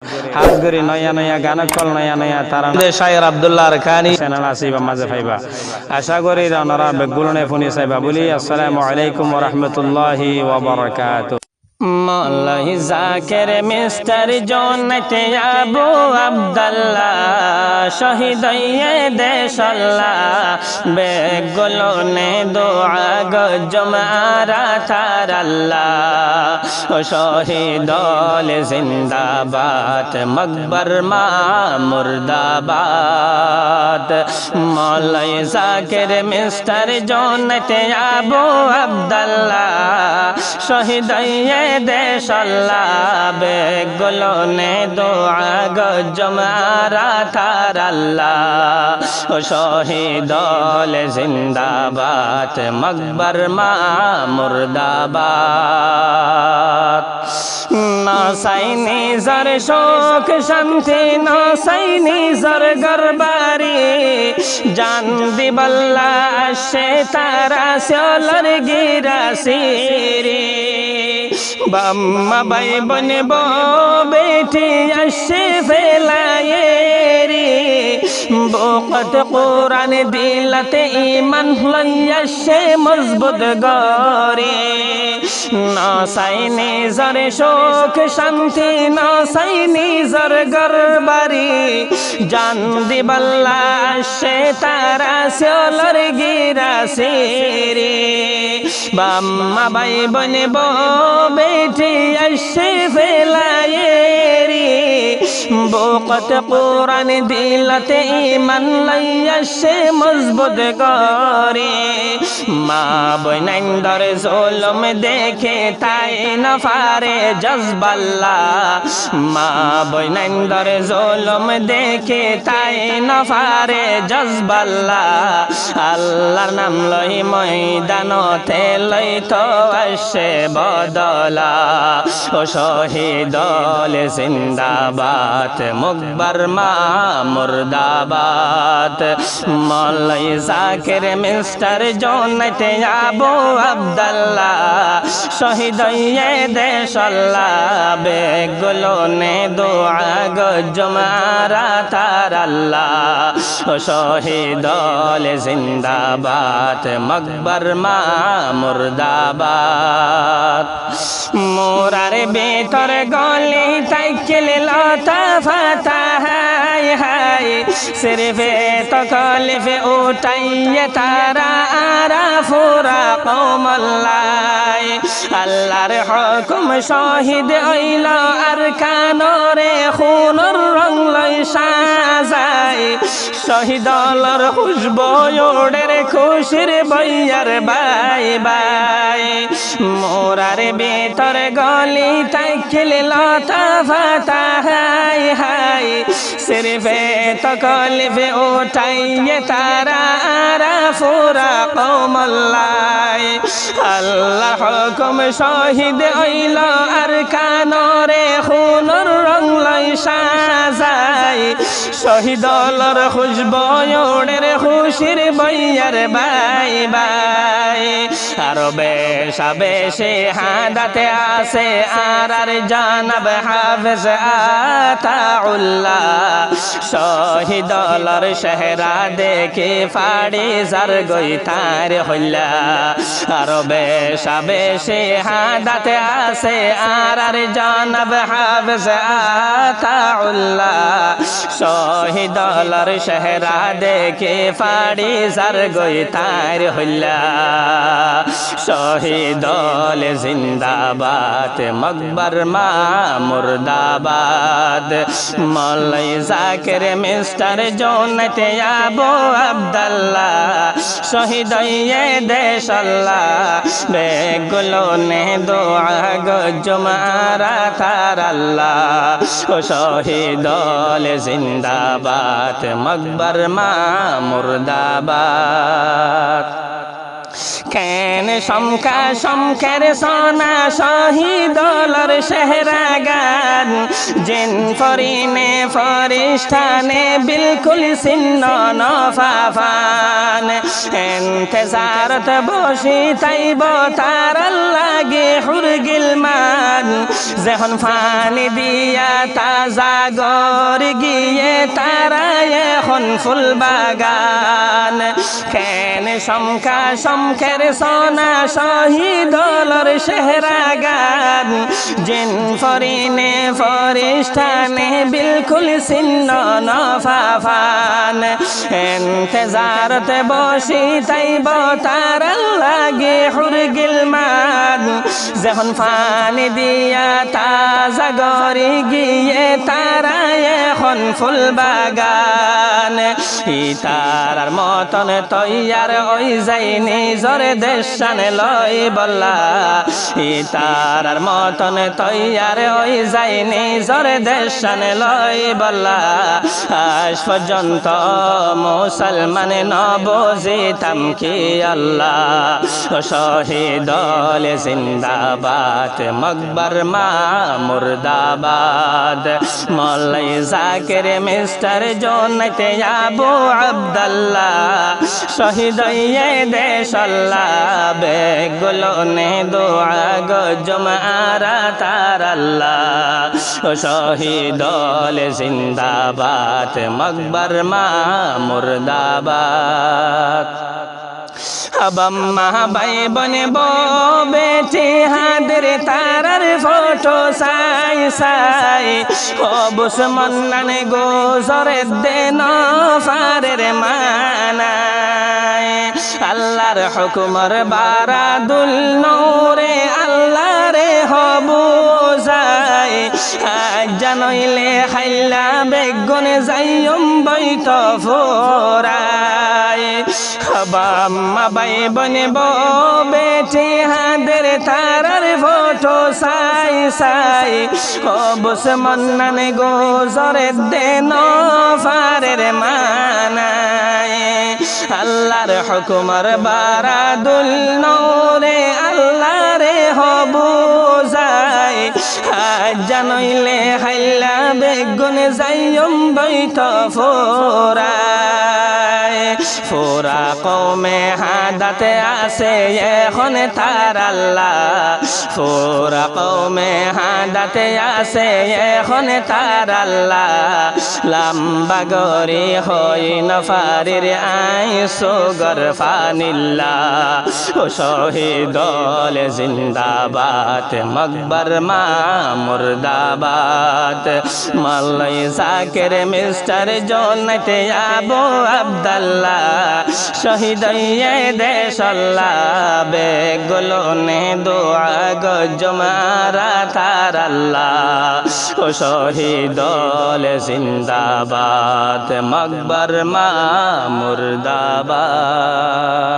হাজগরি নয়া নয়া গান কল নয়া নয়া তারা শায়ের আব্দুল্লাহ খানি চ্যানেল আসিবা মাঝে পাইবা আশা করি আপনারা বেগুলনে ফোনে চাইবা বলি আসসালামু আলাইকুম ওয়া রাহমাতুল্লাহি ওয়া বারাকাতুহু মৌলাই জাকের মিস্টার জন্নতে আবু আব্দুল্লাহ শহীদ হয়ে দেশাল্লাহ বেগুলো নে দোয়া গো জমারা তার আল্লাহ ও শহীদ জিন্দাবাদ মকবর মা মুর্দাবাদ মৌলাই জাকের মিস্টার জন্নতে আবু আব্দুল্লাহ শহীদ হয়ে দেশাল্লাহ বেগুলো নে দোয়া গো জমারা তার আল্লাহ ও শহীদ জিন্দাবাদ মকবর মা মুর্দাবাদ নসাই নিজর শোক শান্তি নসাই নিজর গরবারি জান দিবল্লা সে তারা সলর গিরাসিরি বাম্মা ভাই বনব বেটি আসে ফেলায়েরি বকত কোরআন দিলতে ঈমান লইয়াছে মজবুত গরে নসাই নিজর শোক শান্তি নসাই নিজর গরবারি জান দিবল্লা সে তারা সলর গিরাসিরি বাম্মা ভাই বনব বেটি আসে ফেলায়েরি বকত কোরআন দিলতে ঈমান লইয়াছে মজবুত করে মা বইনাইন্দর জুলুম দেখে তাই না পারে জজবাল্লা মা বইনাইন্দর জুলুম দেখে তাই না পারে জজবাল্লা আল্লাহর নাম লই ময়দানতে লই তো আসে বদলা ও শহীদ জিন্দাবাদ মকবর মা মুর্দাবাদ মৌলাই জাকের মিস্টার জন্নতে আবু আব্দুল্লাহ শহীদ হয়ে দেশাল্লাহ বেগুলো নে দোয়া গো জমারা তার আল্লাহ ও শহীদ জিন্দাবাদ মকবর মা মুর্দাবাদ মোরার বেতর গলি তাইকেল লতা ফাতা হাই হাই সিরফে তকলিফে উঠাইয়ে তারা আরা ফুরা কৌমল্লাই আল্লাহর হুকুম শহীদ হইল আর কানরে খুনর রং লই সাজাই শহীদলর খুশবু ওড়ের খুশির বইয়ার বাই বাই মোরার বেতর গলি তাইকেল লতা ফাতা হাই হাই সিরফে তকলিফে উঠাইয়ে তারা আরা ফুরা কৌমল্লাই আল্লাহ হুকুম শহীদ হইল আর কানরে খুনর রং লই সাজাই শহীদলর খুশবু ওড়ের খুশির বইয়ার বাই বাই আরো বেশা বেশি হাদাতে আসে আর জানাব হাফেজ আতাউল্লাহ শহীদলর চেহারা দেখে ফাড়ি যার গই তার হইলা আরো বেশা বেশি হাদাতে আসে আর জানাব হাফেজ আতাউল্লাহ শহীদলর চেহারা দেখে ফাড়ি যার গই তার হইলা শহীদ জিন্দাবাদ মকবর মা মুর্দাবাদ মৌলাই জাকের মিস্টার জন্নতে আবু আব্দুল্লাহ শহীদ হয়ে দেশাল্লাহ বেগুলো নে দোয়া গো জমারা তার আল্লাহ ও শহীদ জিন্দাবাদ মকবর মা মুর্দাবাদ কেন সমকা সমকের সোনা শহীদলর চেহারা গান জিন ফরিনে ফরিস্তানে বিলকুল ছিন্ন নফাফান ইন্তজারত বসি তাইব তার লাগে হুরগিল মান যখন ফানি দিয়া তাজা গর গিয়ে তারা এখন ফুল বাগান কেন সমকা সমখের সোনা শহীদলর সেহরা গান জিন ফরিনে ফরিস্তানে বিলকুল সিন্ন নফাফান ইন্তজারতে বসি তাইব তার লাগে হুরগিল মান যখন ফানি দিয়া তাজা গরি গিয়ে তারা এখন ফুল বাগান ইতারার মতন তৈয়ার ওই যাই নিজর দেশানে লই বল্লা ইতারার মতন তৈয়ার ওই যাই নিজর দেশানে লই বল্লা আজ পর্যন্ত মুসলমান নবজিতাম কি আল্লাহ শহীদ জিন্দাবাদ মকবর মা মুর্দাবাদ মৌলাই জাকির মিস্টার জোনতে আবু আব্দুল্লাহ শহীদ হইয়ে দেশ আল্লাহ বেগুলো নে দোয়া গো জমারা তার আল্লাহ শহীদ জিন্দাবাদ মকবর মা মুর্দাবাদ अब अम्मा भाई बने बो बेटी हादर तारार फोटो साई साई ओ बुसमन्नन गोजरे देन फारेर मानाय अल्लाहर हुकुमर बारादुल नूरे अल्लाहर हबु जाय जानइले खाइला बेगुन जाइयम बैत फोराय अम्मा भाई बने बो बेटी हादर तारार फोटो साई साई ओ बुसमन्नन गोजरे देन फारेर मानाय अल्लाहर हुकुमर बारादुल नूरे अल्लाहर हबु जाय जानइले खाइला बेगुन जाइयम बैत फोराय फोरा कौमे हादाते आसे এখন তার আল্লাহ ফোরা কওমে হাদাতে আসে এখন তার আল্লাহ লম্বা গরি হই নফারির আইসো গরফানিল্লাহ ও শহীদ জিন্দাবাদ মকবর মা মুর্দাবাদ মৌলাই জাকির মিস্টার জোনতে আবু আব্দুল্লাহ শহীদ হইয়ে দেশ আল্লাহ বেগুলো নে দোয়া গো জমারা তার আল্লাহ ও শহীদ জিন্দাবাদ মকবর মা মুর্দাবাদ।